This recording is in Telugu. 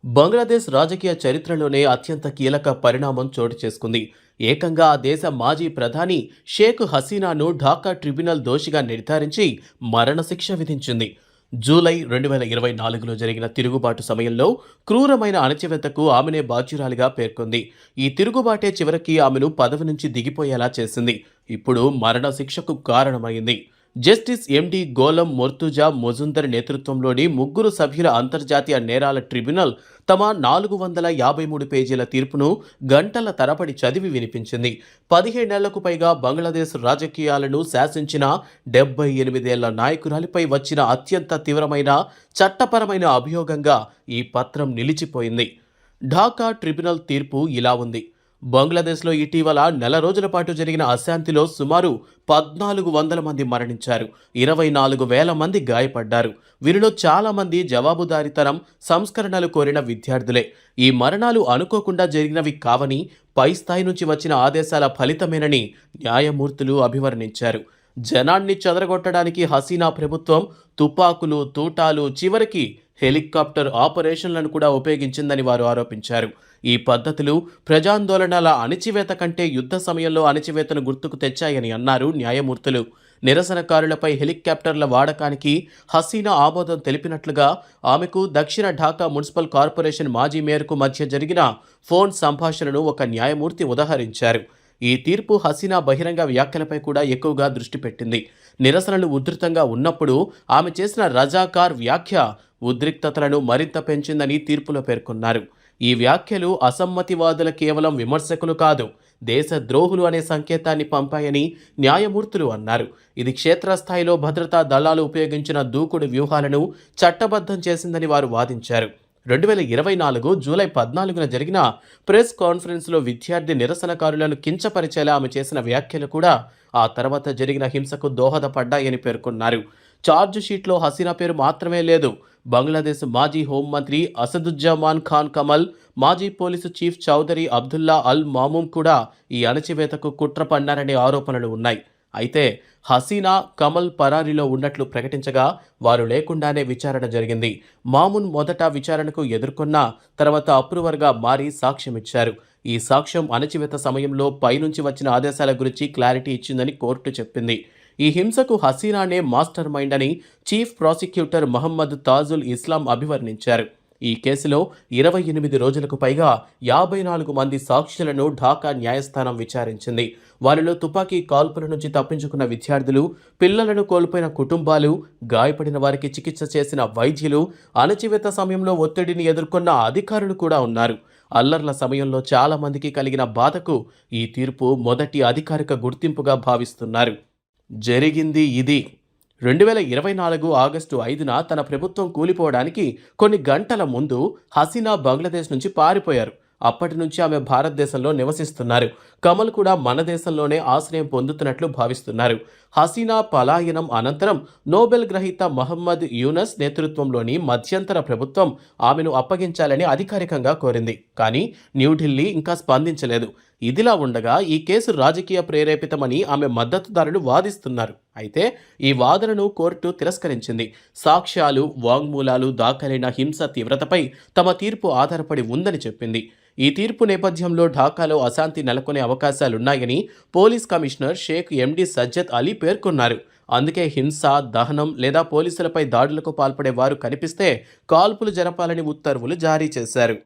బంగ్లాదేశ్ రాజకీయ చరిత్రలోనే అత్యంత కీలక పరిణామం చోటు చేసుకుంది. ఏకంగా ఆ దేశ మాజీ ప్రధాని షేక్ హసీనాను ఢాకా ట్రిబ్యునల్ దోషిగా నిర్ధారించి మరణశిక్ష విధించింది. జూలై 2024లో జరిగిన తిరుగుబాటు సమయంలో క్రూరమైన అణచివేతకు ఆమెనే బాధ్యురాలిగా పేర్కొంది. ఈ తిరుగుబాటే చివరికి ఆమెను పదవి నుంచి దిగిపోయేలా చేసింది. ఇప్పుడు మరణశిక్షకు కారణమైంది. జస్టిస్ ఎండి గోలం మొర్తుజా మొజుందర్ నేతృత్వంలోని 3 సభ్యుల అంతర్జాతీయ నేరాల ట్రిబ్యునల్ తమ 453 పేజీల తీర్పును గంటల తరబడి చదివి వినిపించింది. 17 ఏళ్లకు పైగా బంగ్లాదేశ్ రాజకీయాలను శాసించిన 78 ఏళ్ల నాయకురాలిపై వచ్చిన అత్యంత తీవ్రమైన చట్టపరమైన అభియోగంగా ఈ పత్రం నిలిచిపోయింది. ఢాకా ట్రిబ్యునల్ తీర్పు ఇలా ఉంది. బంగ్లాదేశ్లో ఇటీవల నెల రోజుల పాటు జరిగిన అశాంతిలో సుమారు 1400 మంది మరణించారు. 24,000 మంది గాయపడ్డారు. వీరిలో చాలా మంది జవాబుదారీతనం, సంస్కరణలు కోరిన విద్యార్థులే. ఈ మరణాలు అనుకోకుండా జరిగినవి కావని, పై స్థాయి నుంచి వచ్చిన ఆదేశాల ఫలితమేనని న్యాయమూర్తులు అభివర్ణించారు. జనాన్ని చెదరగొట్టడానికి హసీనా ప్రభుత్వం తుపాకులు, తూటాలు, చివరికి హెలికాప్టర్ ఆపరేషన్లను కూడా ఉపయోగించిందని వారు ఆరోపించారు. ఈ పద్ధతులు ప్రజాందోళనల అణిచివేత కంటే యుద్ధ సమయంలో అణిచివేతను గుర్తుకు తెచ్చాయని అన్నారు న్యాయమూర్తులు. నిరసనకారులపై హెలికాప్టర్ల వాడకానికి హసీనా ఆమోదం తెలిపినట్లుగా ఆమెకు దక్షిణ ఢాకా మున్సిపల్ కార్పొరేషన్ మాజీ మేయర్కు మధ్య జరిగిన ఫోన్ సంభాషణను ఒక న్యాయమూర్తి ఉదహరించారు. ఈ తీర్పు హసీనా బహిరంగ వ్యాఖ్యలపై కూడా ఎక్కువగా దృష్టి పెట్టింది. నిరసనలు ఉధృతంగా ఉన్నప్పుడు ఆమె చేసిన రజాకార్ వ్యాఖ్య ఉద్రిక్తతలను మరింత పెంచిందని తీర్పులో పేర్కొన్నారు. ఈ వ్యాఖ్యలు అసమ్మతివాదుల కేవలం విమర్శకులు కాదు, దేశద్రోహులు అనే సంకేతాన్ని పంపాయని న్యాయమూర్తులు అన్నారు. ఇది క్షేత్రస్థాయిలో భద్రతా దళాలు ఉపయోగించిన దూకుడు వ్యూహాలను చట్టబద్ధం చేసిందని వారు వాదించారు. 2024 జూలై 14న జరిగిన ప్రెస్ కాన్ఫరెన్స్లో విద్యార్థి నిరసనకారులను కించపరిచేలా ఆమె చేసిన వ్యాఖ్యలు కూడా ఆ తర్వాత జరిగిన హింసకు దోహదపడ్డాయని పేర్కొన్నారు. ఛార్జ్ షీట్లో హసీనా పేరు మాత్రమే లేదు. బంగ్లాదేశ్ మాజీ హోంమంత్రి అసదుజ్జమాన్ ఖాన్ కమల్, మాజీ పోలీసు చీఫ్ చౌదరి అబ్దుల్లా అల్ మామూమ్ కూడా ఈ అణచివేతకు కుట్ర పన్నారనే ఆరోపణలు ఉన్నాయి. అయితే హసీనా, కమల్ పరారీలో ఉన్నట్లు ప్రకటించగా వారు లేకుండానే విచారణ జరిగింది. మామూన్ మొదట విచారణకు ఎదుర్కొన్న తర్వాత అప్రూవర్గా మారి సాక్ష్యమిచ్చారు. ఈ సాక్ష్యం అణచివేత సమయంలో పైనుంచి వచ్చిన ఆదేశాల గురించి క్లారిటీ ఇచ్చిందని కోర్టు చెప్పింది. ఈ హింసకు హసీనానే మాస్టర్ మైండ్ అని చీఫ్ ప్రాసిక్యూటర్ మహమ్మద్ తాజుల్ ఇస్లాం అభివర్ణించారు. ఈ కేసులో 28 రోజులకు పైగా 54 మంది సాక్షులను ఢాకా న్యాయస్థానం విచారించింది. వారిలో తుపాకీ కాల్పుల నుంచి తప్పించుకున్న విద్యార్థులు, పిల్లలను కోల్పోయిన కుటుంబాలు, గాయపడిన వారికి చికిత్స చేసిన వైద్యులు, అణచివేత సమయంలో ఒత్తిడిని ఎదుర్కొన్న అధికారులు కూడా ఉన్నారు. అల్లర్ల సమయంలో చాలా మందికి కలిగిన బాధకు ఈ తీర్పు మొదటి అధికారిక గుర్తింపుగా భావిస్తున్నారు. జరిగింది ఇది. 2024 ఆగస్టు 5న తన ప్రభుత్వం కూలిపోవడానికి కొన్ని గంటల ముందు హసీనా బంగ్లాదేశ్ నుంచి పారిపోయారు. అప్పటి నుంచి ఆమె భారతదేశంలో నివసిస్తున్నారు. కమల్ కూడా మన దేశంలోనే ఆశ్రయం పొందుతున్నట్లు భావిస్తున్నారు. హసీనా పలాయనం అనంతరం నోబెల్ గ్రహీత మహమ్మద్ యూనస్ నేతృత్వంలోని మధ్యంతర ప్రభుత్వం ఆమెను అప్పగించాలని అధికారికంగా కోరింది. కానీ న్యూఢిల్లీ ఇంకా స్పందించలేదు. ఇదిలా ఉండగా ఈ కేసు రాజకీయ ప్రేరేపితమని ఆమె మద్దతుదారులు వాదిస్తున్నారు. అయితే ఈ వాదనను కోర్టు తిరస్కరించింది. సాక్ష్యాలు, వాంగ్మూలాలు దాఖలైన హింస తీవ్రతపై తమ తీర్పు ఆధారపడి ఉందని చెప్పింది. ఈ తీర్పు నేపథ్యంలో ఢాకాలో అశాంతి నెలకొనే అవకాశాలున్నాయని పోలీస్ కమిషనర్ షేక్ ఎండి సజ్జద్ అలీ పేర్కొన్నారు. అందుకే హింస, దహనం లేదా పోలీసులపై దాడులకు పాల్పడే వారు కనిపిస్తే కాల్పులు జరపాలని ఉత్తర్వులు జారీ చేశారు.